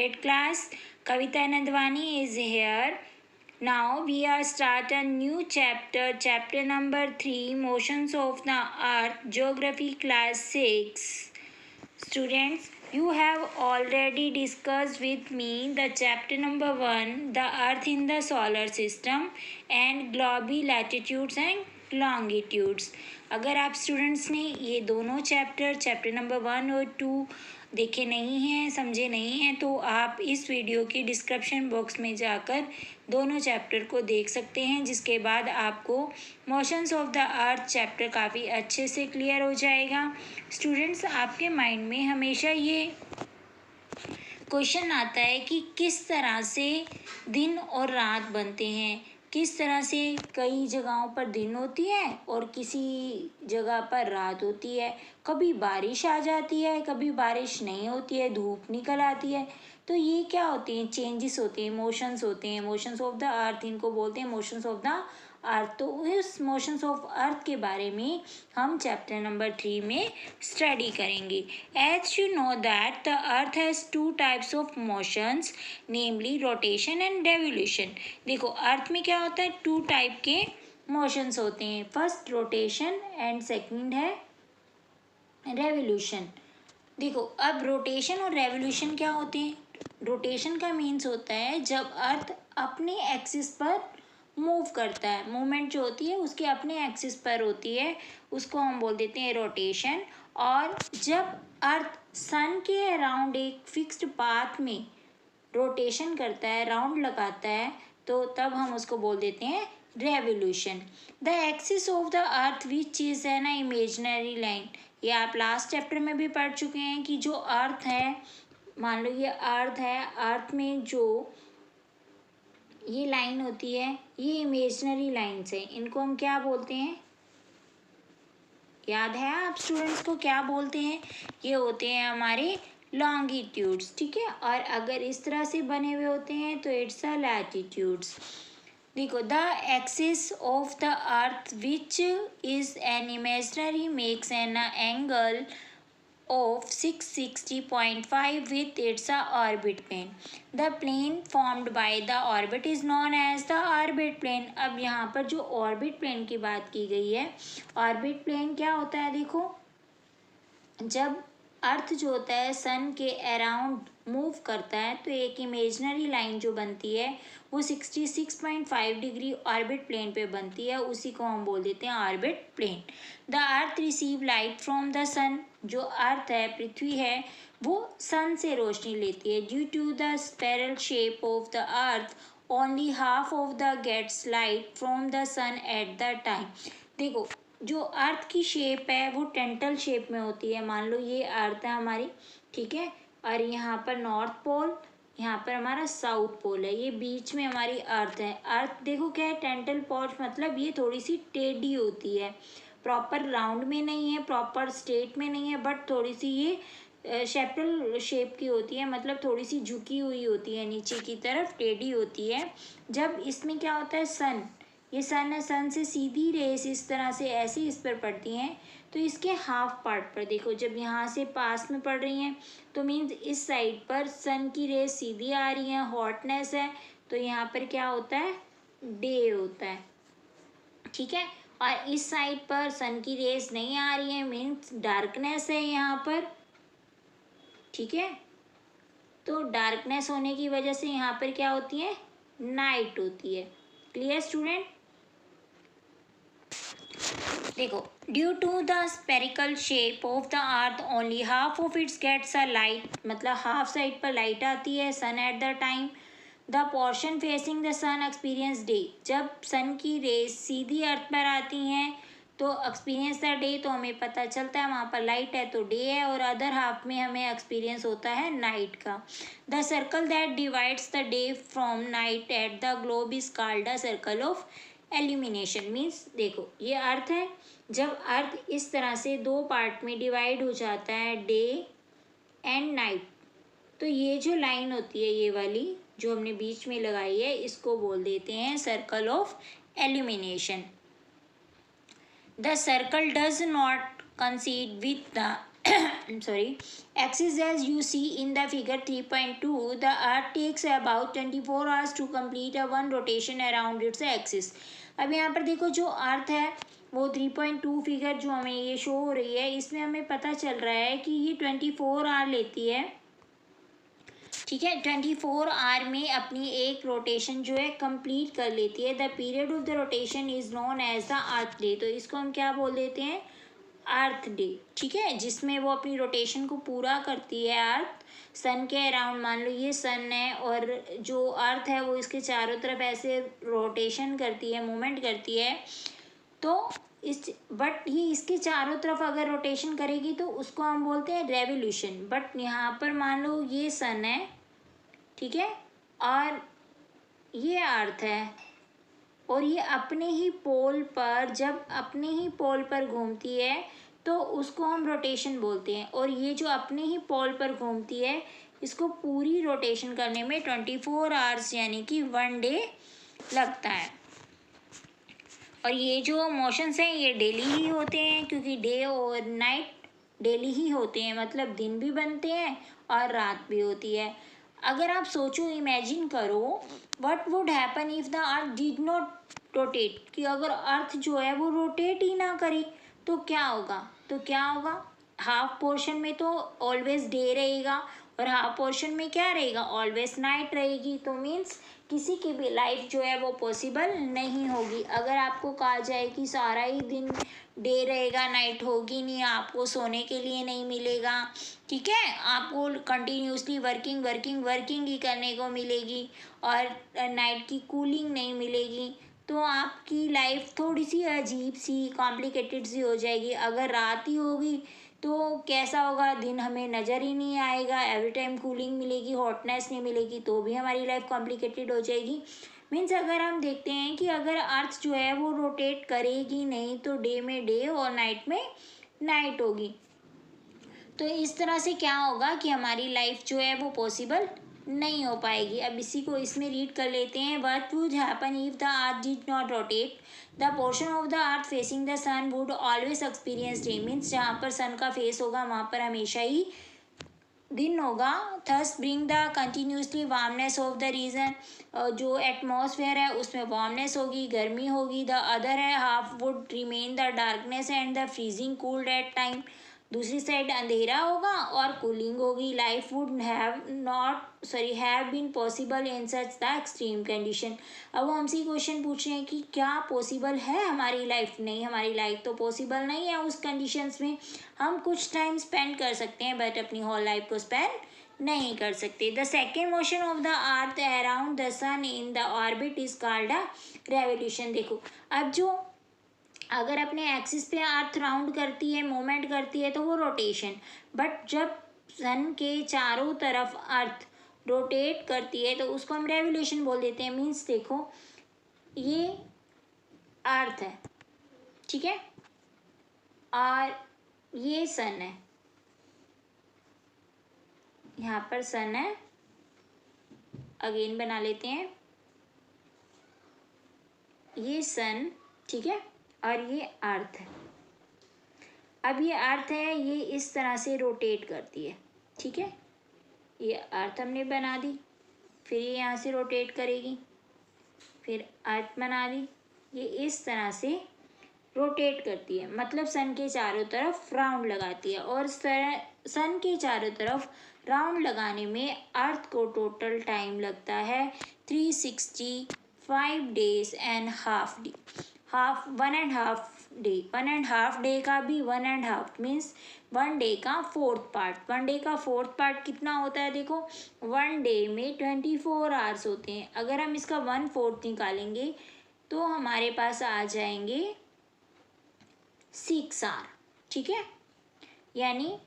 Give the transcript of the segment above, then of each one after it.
favorite class. Kavita Nandwani is here. Now we are start a new chapter number 3, Motions of the Earth, Geography class 6. Students, you have already discussed with me the chapter number 1, the Earth in the solar system and globe latitudes and longitudes. अगर आप students ने ये दोनों chapter number 1 और 2 देखे नहीं हैं, समझे नहीं हैं, तो आप इस वीडियो की डिस्क्रिप्शन बॉक्स में जाकर दोनों चैप्टर को देख सकते हैं, जिसके बाद आपको motions of the earth chapter काफ़ी अच्छे से क्लियर हो जाएगा। स्टूडेंट्स, आपके माइंड में हमेशा ये क्वेश्चन आता है कि किस तरह से दिन और रात बनते हैं, किस तरह से कई जगहों पर दिन होती है और किसी जगह पर रात होती है, कभी बारिश आ जाती है, कभी बारिश नहीं होती है, धूप निकल आती है। तो ये क्या होते हैं, चेंजेस होते हैं, मोशंस होते हैं, मोशंस ऑफ द अर्थ इनको बोलते हैं, मोशंस ऑफ द अर्थ। तो इस मोशंस ऑफ अर्थ के बारे में हम चैप्टर नंबर 3 में स्टडी करेंगे। As you know that the earth has 2 types of motions, namely rotation and revolution. देखो, अर्थ में क्या होता है, 2 टाइप के मोशंस होते हैं, फर्स्ट रोटेशन एंड सेकंड है रेवोल्यूशन। देखो, अब रोटेशन और रेवोल्यूशन क्या होते हैं। रोटेशन का मीन्स होता है जब अर्थ अपने एक्सिस पर मूव करता है, मूवमेंट जो होती है उसके अपने एक्सिस पर होती है, उसको हम बोल देते हैं रोटेशन। और जब अर्थ सन के अराउंड एक फिक्स्ड पाथ में रोटेशन करता है, राउंड लगाता है, तो तब हम उसको बोल देते हैं revolution. The axis of the earth which is है ना इमेजिनरी लाइन। ये आप लास्ट चैप्टर में भी पढ़ चुके हैं कि जो अर्थ है, मान लो ये अर्थ है, अर्थ में जो ये लाइन होती है, ये इमेजिनरी लाइन्स है, इनको हम क्या बोलते हैं, याद है आप स्टूडेंट्स को क्या बोलते हैं, ये होते हैं हमारे लॉन्गिट्यूड्स, ठीक है। और अगर इस तरह से बने हुए होते हैं तो इट्स अ लैटिट्यूड्स। देखो, the axis of the earth which is an imaginary makes an angle of 660.5 with its orbit plane. The plane formed by the orbit is known as the orbit plane. अब यहाँ पर जो orbit plane की बात की गई है, orbit plane क्या होता है, देखो, जब अर्थ जो होता है सन के अराउंड मूव करता है तो एक इमेजिनरी लाइन जो बनती है वो 66.5 डिग्री ऑर्बिट प्लेन पे बनती है, उसी को हम बोल देते हैं orbit plane. The earth receive light from the sun. जो अर्थ है, पृथ्वी है, वो सन से रोशनी लेती है। Due to the spherical shape of the earth only half of the gets light from the sun at the time. देखो, जो अर्थ की शेप है वो टेंटल शेप में होती है। मान लो ये अर्थ है हमारी, ठीक है, और यहाँ पर नॉर्थ पोल, यहाँ पर हमारा साउथ पोल है, ये बीच में हमारी अर्थ है। अर्थ देखो क्या है, टेंटल पोल, मतलब ये थोड़ी सी टेढ़ी होती है, प्रॉपर राउंड में नहीं है, प्रॉपर स्ट्रेट में नहीं है, बट थोड़ी सी ये शेप्टल शेप की होती है, मतलब थोड़ी सी झुकी हुई होती है, नीचे की तरफ टेढ़ी होती है। जब इसमें क्या होता है, सन, ये सन है, सन से सीधी रेस इस तरह से ऐसे इस पर पड़ती हैं, तो इसके हाफ पार्ट पर देखो, जब यहाँ से पास में पड़ रही हैं तो मीन्स इस साइड पर सन की रेस सीधी आ रही है, हॉटनेस है, तो यहाँ पर क्या होता है, डे होता है, ठीक है। और इस साइड पर सन की रेस नहीं आ रही है, मीन्स डार्कनेस है यहाँ पर, ठीक है। तो डार्कनेस होने की वजह से यहाँ पर क्या होती है, नाइट होती है। Clear student. देखो, due to the spherical shape of the earth only half of its gets a light, मतलब हाफ साइड पर लाइट आती है sun at the time. The portion facing the sun experience day. जब sun की race सीधी अर्थ पर आती हैं तो एक्सपीरियंस द डे, तो हमें पता चलता है वहाँ पर लाइट है तो डे है, और अदर हाफ में हमें एक्सपीरियंस होता है नाइट का। The circle that divides the day from night at the globe is called the circle of illumination. Means देखो, ये अर्थ है, जब अर्थ इस तरह से 2 पार्ट में डिवाइड हो जाता है, डे एंड नाइट, तो ये जो लाइन होती है, ये वाली जो हमने बीच में लगाई है, इसको बोल देते हैं circle of illumination. The circle does not कंसीड with the sorry, axis as you see in the figure 3.2, the earth takes about 24 hours to complete a one rotation around its axis. अब यहाँ पर देखो जो अर्थ है वो 3.2 figure जो हमें ये शो हो रही है, इसमें हमें पता चल रहा है कि ये 24 आवर लेती है, ठीक है। 24 आवर में अपनी एक रोटेशन जो है कंप्लीट कर लेती है। The period of the rotation is known as the earth day, तो इसको हम क्या बोल देते हैं, अर्थ डे, ठीक है, जिसमें वो अपनी रोटेशन को पूरा करती है अर्थ सन के अराउंड। मान लो ये सन है और जो अर्थ है वो इसके चारों तरफ ऐसे रोटेशन करती है, मूवमेंट करती है, तो बट ये इसके चारों तरफ अगर रोटेशन करेगी तो उसको हम बोलते हैं रेवोल्यूशन। बट यहाँ पर मान लो ये सन है, ठीक है, और ये अर्थ है, और ये अपने ही पोल पर, जब अपने ही पोल पर घूमती है तो उसको हम रोटेशन बोलते हैं। और ये जो अपने ही पोल पर घूमती है, इसको पूरी रोटेशन करने में 24 आवर्स यानी कि 1 डे लगता है। और ये जो मोशंस हैं ये डेली ही होते हैं, क्योंकि डे और नाइट डेली ही होते हैं, मतलब दिन भी बनते हैं और रात भी होती है। अगर आप सोचो, इमेजिन करो, what would happen if the earth did not rotate, कि अगर अर्थ जो है वो रोटेट ही ना करी तो क्या होगा, हाफ पोर्शन में तो ऑलवेज डे रहेगा और हाफ पोर्शन में क्या रहेगा, ऑलवेज नाइट रहेगी। तो मीन्स किसी की भी लाइफ जो है वो पॉसिबल नहीं होगी। अगर आपको कहा जाए कि सारा ही दिन डे रहेगा, नाइट होगी नहीं, आपको सोने के लिए नहीं मिलेगा, ठीक है, आपको कंटिन्यूसली वर्किंग ही करने को मिलेगी और नाइट की कूलिंग नहीं मिलेगी, तो आपकी लाइफ थोड़ी सी अजीब सी कॉम्प्लिकेटेड सी हो जाएगी। अगर रात ही होगी तो कैसा होगा, दिन हमें नज़र ही नहीं आएगा, एवरी टाइम कूलिंग मिलेगी, हॉटनेस नहीं मिलेगी, तो भी हमारी लाइफ कॉम्प्लिकेटेड हो जाएगी। मीन्स अगर हम देखते हैं कि अगर अर्थ जो है वो रोटेट करेगी नहीं तो डे में डे और नाइट में नाइट होगी। तो इस तरह से क्या होगा कि हमारी लाइफ जो है वो पॉसिबल नहीं हो पाएगी। अब इसी को इसमें रीड कर लेते हैं। What would happen if the earth did not rotate, the portion of the earth facing the sun would always experience day, means जहाँ पर सन का फेस होगा वहाँ पर हमेशा ही दिन होगा। Thus bring the continuously warmness of the region, जो एटमॉस्फेयर है उसमें वार्मनेस होगी, गर्मी होगी। द अदर है half would remain the darkness and the freezing cold at time, दूसरी साइड अंधेरा होगा और कूलिंग होगी। Life would have been possible in such the extreme condition. अब वो हमसे क्वेश्चन पूछ रहे हैं कि क्या पॉसिबल है हमारी लाइफ, नहीं, हमारी लाइफ तो पॉसिबल नहीं है उस कंडीशंस में। हम कुछ टाइम स्पेंड कर सकते हैं बट अपनी होल लाइफ को स्पेंड नहीं कर सकते। The second motion of the earth around the sun in the orbit is called a revolution. देखो, अब जो अगर अपने एक्सिस पे अर्थ राउंड करती है, मूवमेंट करती है, तो वो रोटेशन। बट जब सन के चारों तरफ अर्थ रोटेट करती है तो उसको हम रेवोल्यूशन बोल देते हैं। मीन्स देखो, ये अर्थ है, ठीक है, और ये सन है, यहाँ पर सन है, अगेन बना लेते हैं, ये सन, ठीक है, और ये अर्थ है। अब ये अर्थ है, ये इस तरह से रोटेट करती है, ठीक है, ये अर्थ हमने बना दी, फिर ये यहाँ से रोटेट करेगी, फिर अर्थ बना दी, ये इस तरह से रोटेट करती है, मतलब सन के चारों तरफ राउंड लगाती है। और सन के चारों तरफ राउंड लगाने में अर्थ को टोटल टाइम लगता है 365 days and half day, 1.5 day का भी 1.5 मीन्स 1 डे का फोर्थ पार्ट। 1 डे का फोर्थ पार्ट कितना होता है, देखो 1 डे में 24 आवर्स होते हैं। अगर हम इसका 1/4 निकालेंगे तो हमारे पास आ जाएंगे 6 आवर, ठीक है, यानी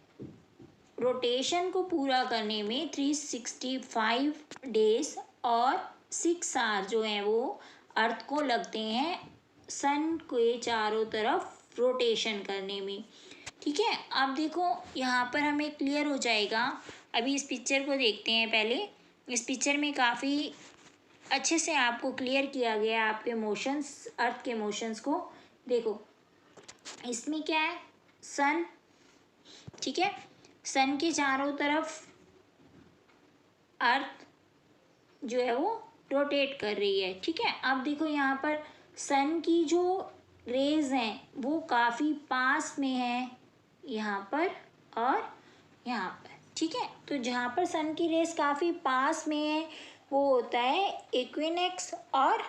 रोटेशन को पूरा करने में 365 डेज और 6 आवर जो हैं वो अर्थ को लगते हैं सन के चारों तरफ रोटेशन करने में, ठीक है। अब देखो यहाँ पर हमें क्लियर हो जाएगा। अभी इस पिक्चर को देखते हैं पहले। इस पिक्चर में काफ़ी अच्छे से आपको क्लियर किया गया है आपके मोशंस, अर्थ के मोशंस को। देखो इसमें क्या है, सन, ठीक है, सन के चारों तरफ अर्थ जो है वो रोटेट कर रही है, ठीक है। अब देखो यहाँ पर सन की जो रेज हैं वो काफ़ी पास में है यहाँ पर और यहाँ पर, ठीक है। तो जहाँ पर सन की रेज काफ़ी पास में है वो होता है इक्विनेक्स और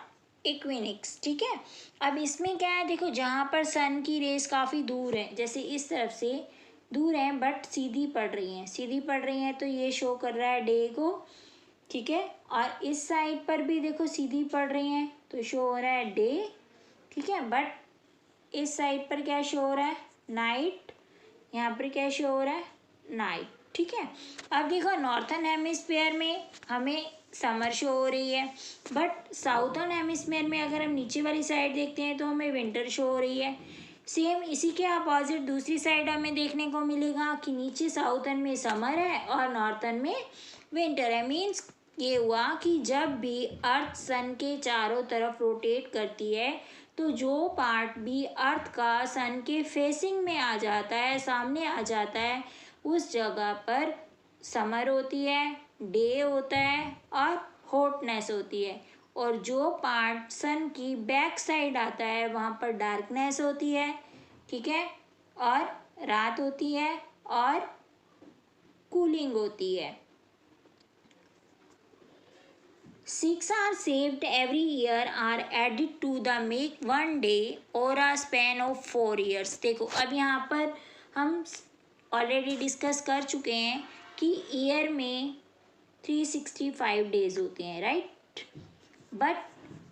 इक्विनिक्स, ठीक है। अब इसमें क्या है, देखो जहाँ पर सन की रेज काफ़ी दूर है, जैसे इस तरफ से दूर है बट सीधी पड़ रही हैं तो ये शो कर रहा है डे को, ठीक है। और इस साइड पर भी देखो सीधी पड़ रही हैं तो शो हो रहा है डे, ठीक है। बट इस साइड पर क्या शो हो रहा है, नाइट। यहाँ पर क्या शो हो रहा है, नाइट, ठीक है। अब देखो नॉर्थन हेमिस्फीयर में हमें समर शो हो रही है, बट साउथर्न हेमिस्फीयर में अगर हम नीचे वाली साइड देखते हैं तो हमें विंटर शो हो रही है। सेम इसी के अपोजिट दूसरी साइड हमें देखने को मिलेगा कि नीचे साउथर्न में समर है और नॉर्थर्न में विंटर है। मीन्स ये हुआ कि जब भी अर्थ सन के चारों तरफ रोटेट करती है तो जो पार्ट भी अर्थ का सन के फेसिंग में आ जाता है, सामने आ जाता है, उस जगह पर समर होती है, डे होता है और हॉटनेस होती है। और जो पार्ट सन की बैक साइड आता है वहाँ पर डार्कनेस होती है, ठीक है, और रात होती है और कूलिंग होती है। 6 hours saved every year are added to the make one day or a span of 4 years। देखो अब यहाँ पर हम ऑलरेडी डिस्कस कर चुके हैं कि ईयर में 365 डेज होते हैं, राइट। बट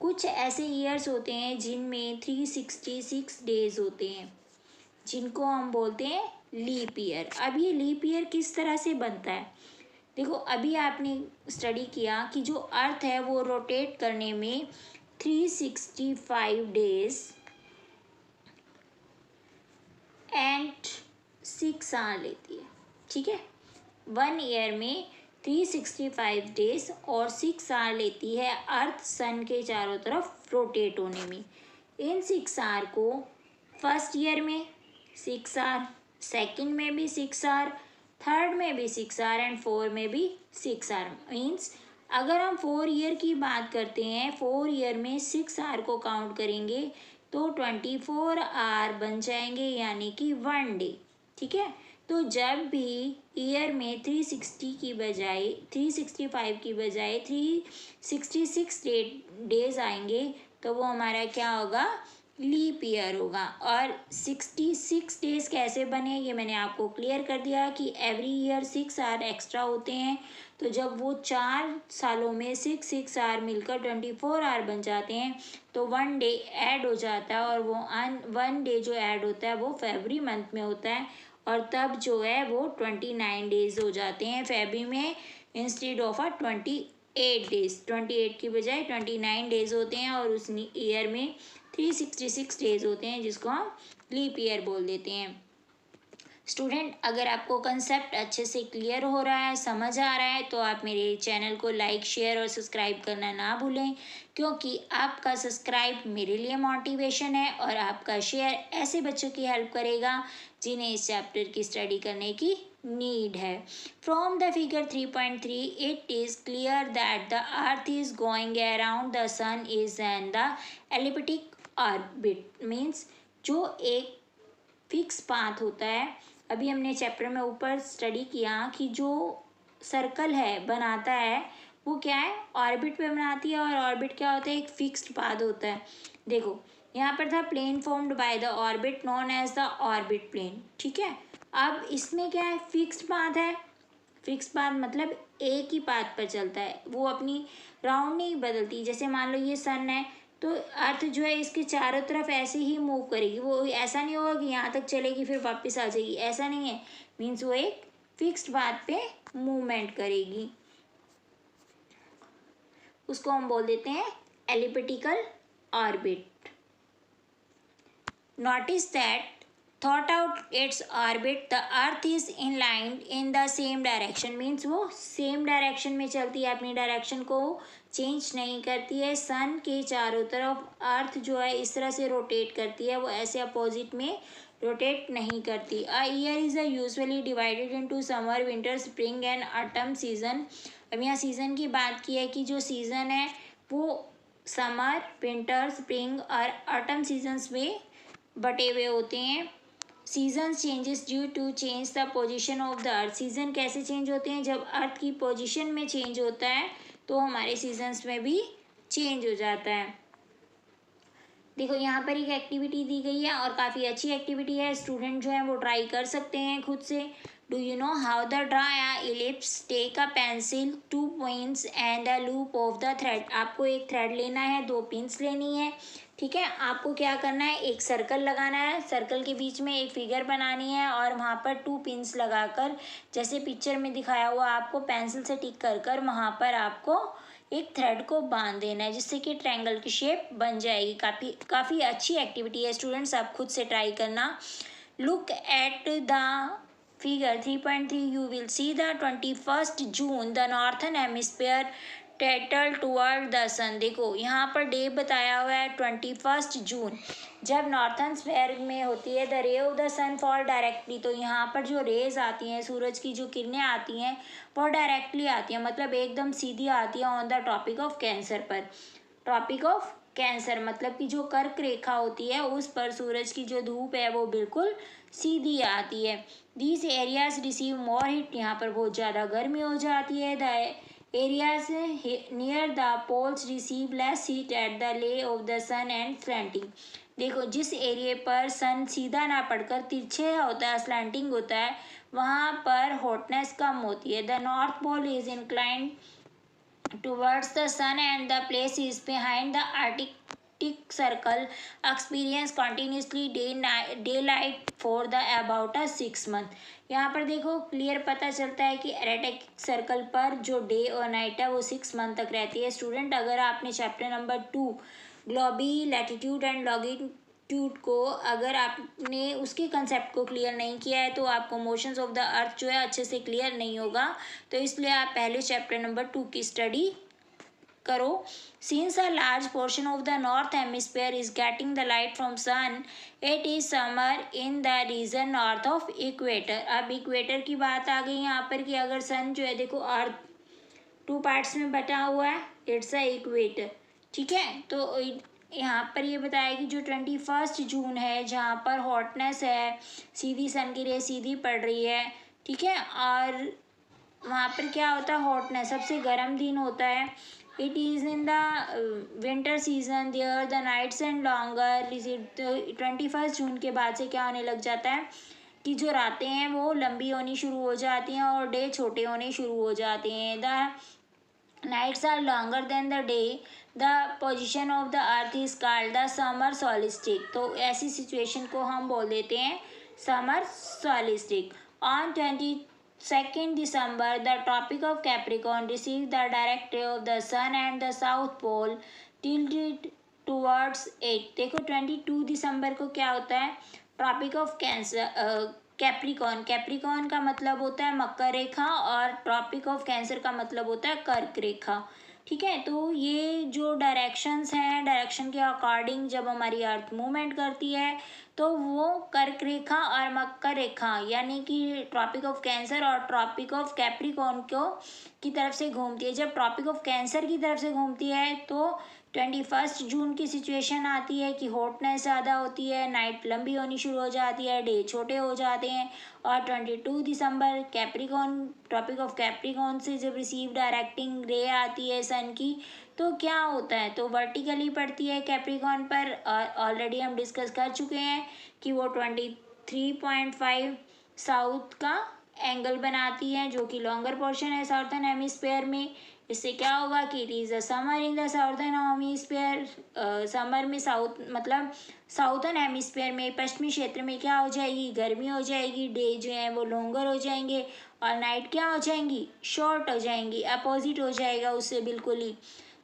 कुछ ऐसे ईयर्स होते हैं जिनमें 366 डेज होते हैं, जिनको हम बोलते हैं लीप ईयर। अब ये लीप ईयर किस तरह से बनता है, देखो अभी आपने स्टडी किया कि जो अर्थ है वो रोटेट करने में 365 डेज एंड 6 आवर लेती है, ठीक है। 1 ईयर में 365 डेज और 6 आवर लेती है अर्थ सन के चारों तरफ रोटेट होने में। इन 6 आवर को फर्स्ट ईयर में 6 आवर, सेकेंड में भी 6 आवर, थर्ड में भी 6 आवर एंड 4 में भी 6 आवर। मीन्स अगर हम 4 ईयर की बात करते हैं, 4 ईयर में 6 आवर को काउंट करेंगे तो 24 आवर बन जाएंगे, यानी कि 1 डे, ठीक है। तो जब भी ईयर में 365 की बजाय 366 डेज आएंगे तो वो हमारा क्या होगा, लीप ईयर होगा। और 66 डेज कैसे बने ये मैंने आपको क्लियर कर दिया कि एवरी ईयर 6 आवर एक्स्ट्रा होते हैं। तो जब वो 4 सालों में 6 आवर मिलकर 24 आवर बन जाते हैं तो 1 डे ऐड हो जाता है, और वो 1 डे जो ऐड होता है वो फरवरी मंथ में होता है, और तब जो है वो 29 डेज हो जाते हैं फरवरी में, इंस्टेड ऑफ 28 डेज। 28 की बजाय 29 डेज होते हैं और उस ईयर में 366 डेज होते हैं, जिसको हम लीप ईयर बोल देते हैं। स्टूडेंट, अगर आपको कंसेप्ट अच्छे से क्लियर हो रहा है, समझ आ रहा है, तो आप मेरे चैनल को लाइक, शेयर और सब्सक्राइब करना ना भूलें, क्योंकि आपका सब्सक्राइब मेरे लिए मोटिवेशन है और आपका शेयर ऐसे बच्चों की हेल्प करेगा जिन्हें इस चैप्टर की स्टडी करने की नीड है। From the figure 3.3 it is clear that the earth is going around the sun is an the elliptic orbit. Means जो एक फिक्स पाथ होता है, अभी हमने चैप्टर में ऊपर स्टडी किया कि जो सर्कल है बनाता है वो क्या है, ऑर्बिट पे बनाती है, और ऑर्बिट क्या होता है, एक फिक्स्ड पाथ होता है। देखो यहाँ पर था plane formed by the orbit known as the orbit plane, ठीक है। अब इसमें क्या है, फिक्स्ड पाथ है। फिक्स पाथ मतलब एक ही पाथ पर चलता है, वो अपनी राउंड नहीं बदलती। जैसे मान लो ये सन है तो अर्थ जो है इसके चारों तरफ ऐसे ही मूव करेगी, वो ऐसा नहीं होगा कि यहाँ तक चलेगी फिर वापस आ जाएगी, ऐसा नहीं है। मीन्स वो एक फिक्स्ड पाथ पे मूवमेंट करेगी, उसको हम बोल देते हैं elliptical orbit. Notice that throughout its orbit the earth is inlined in the same direction। Means वो सेम डायरेक्शन में चलती है, अपनी डायरेक्शन को चेंज नहीं करती है। सन के चारों तरफ अर्थ जो है इस तरह से रोटेट करती है, वो ऐसे अपोजिट में रोटेट नहीं करती। A year is usually divided into summer, winter, spring and autumn season. अब यहाँ सीजन की बात की है कि जो सीजन है वो समर, विंटर, स्प्रिंग और ऑटम सीजन्स में बटे हुए होते हैं। Season changes due to change the position of the earth. Season कैसे चेंज होते हैं? जब अर्थ की पोजीशन में चेंज होता है तो हमारे सीजन्स में भी चेंज हो जाता है। देखो यहाँ पर एक एक्टिविटी दी गई है और काफ़ी अच्छी एक्टिविटी है, स्टूडेंट जो है वो ट्राई कर सकते हैं खुद से। Do you know how the draw ellipse? Take a pencil, 2 points and the loop of the thread. आपको एक थ्रेड लेना है, 2 पिंस लेनी है, ठीक है। आपको क्या करना है, एक सर्कल लगाना है, सर्कल के बीच में एक फिगर बनानी है और वहाँ पर 2 पिंस लगाकर, जैसे पिक्चर में दिखाया हुआ, आपको पेंसिल से टिक कर कर वहाँ पर आपको एक थ्रेड को बांध देना है, जिससे कि ट्रायंगल की शेप बन जाएगी। काफ़ी अच्छी एक्टिविटी है स्टूडेंट्स, आप खुद से ट्राई करना। Look at the figure 3.3, you will see the 21 June the northern hemisphere tilted toward the sun. देखो यहाँ पर डे बताया हुआ है 21 जून, जब नॉर्थन स्फीयर में होती है the ray of the sun fall directly. तो यहाँ पर जो रेज आती हैं, सूरज की जो किरणें आती हैं वो डायरेक्टली आती हैं, मतलब एकदम सीधी आती है on the tropic of cancer पर। ट्रॉपिक ऑफ कैंसर मतलब कि जो कर्क रेखा होती है उस पर सूरज की जो धूप है वो बिल्कुल सीधी आती है। These areas receive more heat, यहाँ पर बहुत ज़्यादा गर्मी हो जाती है। The areas near the poles receive less heat at the lay of the sun and slanting. देखो जिस एरिया पर सन सीधा ना पड़कर तिरछे होता है, स्लैंटिंग होता है, वहाँ पर हॉटनेस कम होती है। The north pole is inclined towards the sun and the place is behind the Arctic circle experience continuously daylight for the about a 6 month। यहाँ पर देखो क्लियर पता चलता है कि आर्कटिक सर्कल पर जो डे और नाइट है वो 6 मंथ तक रहती है। स्टूडेंट अगर आपने chapter number 2 globe latitude and longitude को अगर आपने उसके कंसेप्ट को क्लियर नहीं किया है तो आपको मोशंस ऑफ द अर्थ जो है अच्छे से क्लियर नहीं होगा, तो इसलिए आप पहले चैप्टर नंबर 2 की स्टडी करो। Since a large portion of the north hemisphere is getting the light from sun, it is summer in the region north of equator. अब इक्वेटर की बात आ गई यहाँ पर कि अगर सन जो है, देखो अर्थ 2 पार्ट्स में बटा हुआ है, इट्स अ इक्वेटर, ठीक है। तो यहाँ पर ये बताया कि जो 21 जून है जहाँ पर हॉटनेस है, सीधी सन की रे सीधी पड़ रही है, ठीक है, और वहाँ पर क्या होता है, हॉटनेस सबसे गर्म दिन होता है। It is in the winter season there the nights and longer. 21 जून के बाद से क्या होने लग जाता है कि जो रातें हैं वो लंबी होनी शुरू हो जाती हैं और डे छोटे होने शुरू हो जाते हैं। The nights are longer than the day, the position of the earth is called the summer solstice। तो ऐसी सिचुएशन को हम बोल देते हैं summer solstice। On 22nd December the tropic of Capricorn receives the direct ray of the sun and the south pole tilted towards it। देखो 22 दिसंबर को क्या होता है, tropic of cancer capricorn. Capricorn का मतलब होता है मकर रेखा और ट्रॉपिक ऑफ कैंसर का मतलब होता है कर्क रेखा, ठीक है। तो ये जो डायरेक्शंस हैं, डायरेक्शन के अकॉर्डिंग जब हमारी अर्थ मूवमेंट करती है तो वो कर्क रेखा और मकर रेखा यानी कि ट्रॉपिक ऑफ कैंसर और ट्रॉपिक ऑफ कैप्रिकॉन को की तरफ से घूमती है। जब ट्रॉपिक ऑफ कैंसर की तरफ से घूमती है तो 21 जून की सिचुएशन आती है कि हॉटनेस ज़्यादा होती है, नाइट लंबी होनी शुरू हो जाती है, डे छोटे हो जाते हैं। और 22 दिसंबर कैप्रिकॉन, ट्रॉपिक ऑफ कैप्रिकॉन से जब रिसीव डायरेक्टिंग रे आती है सन की तो क्या होता है, तो वर्टिकली पड़ती है कैप्रिकॉन पर। और ऑलरेडी हम डिस्कस कर चुके हैं कि वो 23.5 साउथ का एंगल बनाती है जो कि लॉन्गर पोर्शन है साउथर्न हेमिस्फीयर में। इससे क्या होगा कि it is a summer in the southern hemisphere. Summer में साउथ मतलब साउथर्न हेमिस्फीयर में पश्चिमी क्षेत्र में क्या हो जाएगी, गर्मी हो जाएगी, डे जो है वो लॉन्गर हो जाएंगे और नाइट क्या हो जाएंगी, शॉर्ट हो जाएंगी, अपोजिट हो जाएगा उससे बिल्कुल ही।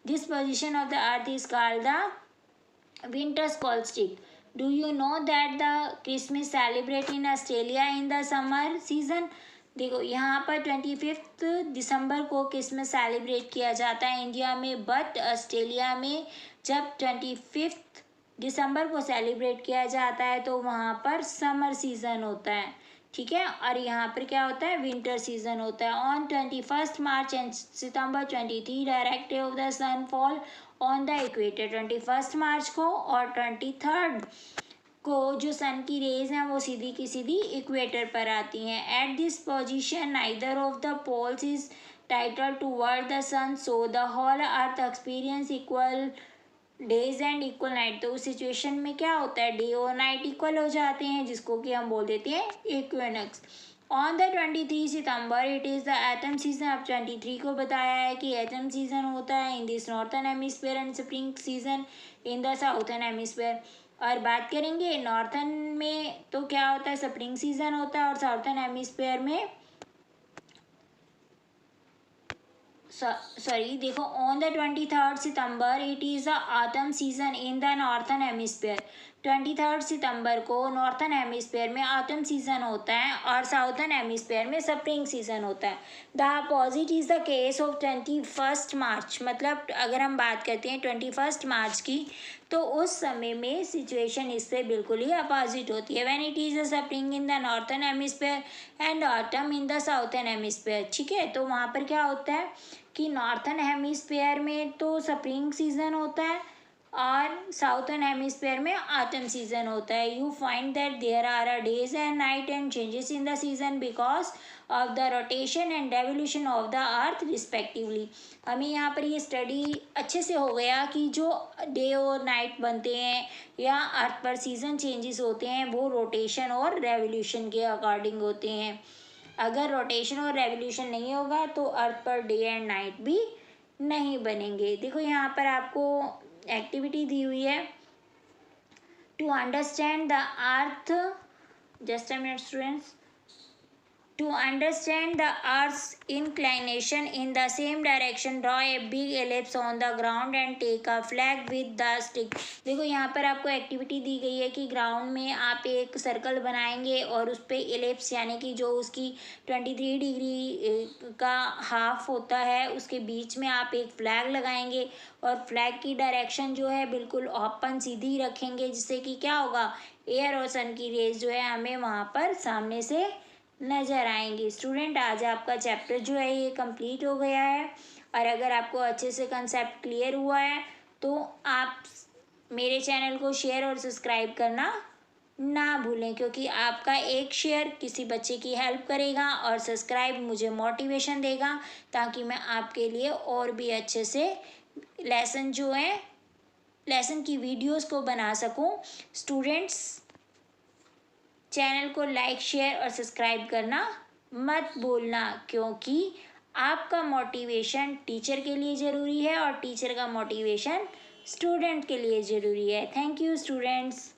This position of the earth is called the winter solstice. Do you know that the Christmas celebrate in Australia in the summer season. देखो यहाँ पर 25 दिसंबर को क्रिसमस सेलिब्रेट किया जाता है इंडिया में, बट ऑस्ट्रेलिया में जब 25 दिसंबर को सेलिब्रेट किया जाता है तो वहाँ पर समर सीजन होता है, ठीक है। और यहाँ पर क्या होता है, विंटर सीजन होता है। On 21 March and September 23 directly of the sun fall on the equator. 21 मार्च को और 23 को जो सन की रेज हैं वो सीधी की सीधी इक्वेटर पर आती हैं। At this position neither of the poles is title toward the sun, so the whole earth experience equal days and equal night. तो उस सिचुएशन में क्या होता है, डे और नाइट इक्वल हो जाते हैं, जिसको कि हम बोल देते हैं equinox. On the 23 September it is the atom season. अब 23 को बताया है कि एटम सीजन होता है in this northern hemisphere and spring season in the southern hemisphere. और बात करेंगे नॉर्थन में तो क्या होता है, स्प्रिंग सीजन होता है, और साउथर्न हेमिस्फीयर में सॉरी देखो, on the 23 September it is the autumn season in the northern hemisphere. 23 सितंबर को नॉर्थन हेमिस्फीयर में ऑटम सीजन होता है और साउथर्न हेमिस्फीयर में स्प्रिंग सीजन होता है। The opposite is the case of 21 मार्च। मतलब अगर हम बात करते हैं 21 मार्च की, तो उस समय में सिचुएशन इससे बिल्कुल ही अपोजिट होती है। When it is the spring in the northern hemisphere and autumn in the southern hemisphere, ठीक है। तो वहाँ पर क्या होता है कि नॉर्थन हेमिस्फीयर में तो स्प्रिंग सीजन होता है और साउथर्न हेमिस्फीयर में ऑटम सीजन होता है। You find that there are a days and night and changes in the season because of the rotation and revolution of the earth respectively. हमें यहाँ पर ये स्टडी अच्छे से हो गया कि जो डे और नाइट बनते हैं या अर्थ पर सीजन चेंजेस होते हैं वो रोटेशन और रेवोल्यूशन के अकॉर्डिंग होते हैं। अगर रोटेशन और रेवोल्यूशन नहीं होगा तो अर्थ पर डे एंड नाइट भी नहीं बनेंगे। देखो यहाँ पर आपको एक्टिविटी दी हुई है, to understand the earth, just a minute students, to understand the earth's inclination in the same direction draw a big ellipse on the ground and take a flag with the stick। देखो यहाँ पर आपको activity दी गई है कि ground में आप एक सर्कल बनाएंगे और उस पर एलिप्स यानी कि जो उसकी 23 डिग्री का हाफ होता है उसके बीच में आप एक फ्लैग लगाएंगे और फ्लैग की डायरेक्शन जो है बिल्कुल ओपन सीधी रखेंगे, जिससे कि क्या होगा, एयर और सन की रेज जो है हमें वहाँ पर सामने से नज़र आएंगी। स्टूडेंट आज आपका चैप्टर जो है ये कंप्लीट हो गया है और अगर आपको अच्छे से कंसेप्ट क्लियर हुआ है तो आप मेरे चैनल को शेयर और सब्सक्राइब करना ना भूलें, क्योंकि आपका एक शेयर किसी बच्चे की हेल्प करेगा और सब्सक्राइब मुझे मोटिवेशन देगा ताकि मैं आपके लिए और भी अच्छे से लेसन जो है लेसन की वीडियोस को बना सकूं। स्टूडेंट्स चैनल को लाइक शेयर और सब्सक्राइब करना मत भूलना, क्योंकि आपका मोटिवेशन टीचर के लिए ज़रूरी है और टीचर का मोटिवेशन स्टूडेंट के लिए ज़रूरी है। Thank you students.